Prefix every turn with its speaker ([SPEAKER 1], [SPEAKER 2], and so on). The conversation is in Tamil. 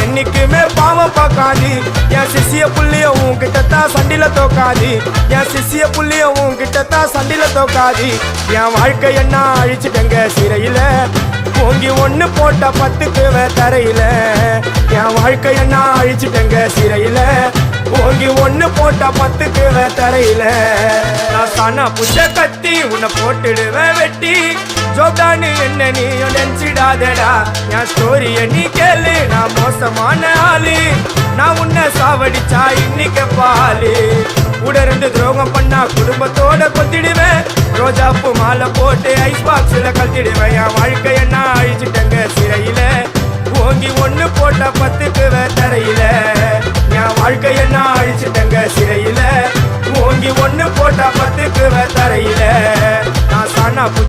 [SPEAKER 1] என்னைக்குமே பாவம் பார்க்காது என் சிசிய புள்ளிய உன்கிட்டத்தான் சண்டில தோக்காது என் சிசிய புள்ளிய உன்கிட்டத்தான் சண்டில தோக்காது என் வாழ்க்கை என்ன அழிச்சிட்டங்க சிறையில ஓங்கி ஒண்ணு போட்ட 10க்கு தரையில என் வாழ்க்கை என்ன அழிச்சிட்டங்க சிறையில ஓங்கி ஒண்ணு போட்ட 10க்கு தரையில நான் சானா புஷ கத்தி உன்னை போட்டுடுவேன் வெட்டி ஜோப்டானு என்ன நீ நினைச்சிடாதடா என் ஸ்டோரிய நீ கேளு நான் மோசமான ஆளு நான் உன்னை சாவடிச்சா இன்னைக்கு பாலு உடருந்து துரோகம் பண்ணா குடும்பத்தோட கொத்திடுவேன் ரோஜாப்பு மாலை போட்டு ஐஸ் பாக்ஸ்ல கத்திடுவேன் என் வாழ்க்கை என்ன அழிச்சிட்டங்க சிறையில ஓங்கி ஒண்ணு போட்ட 10க்கு தரையில என் வாழ்க்கை என்ன அழிச்சிட்டங்க சிறையில ஓங்கி ஒண்ணு போட்ட 10க்கு தரையில நான் சானா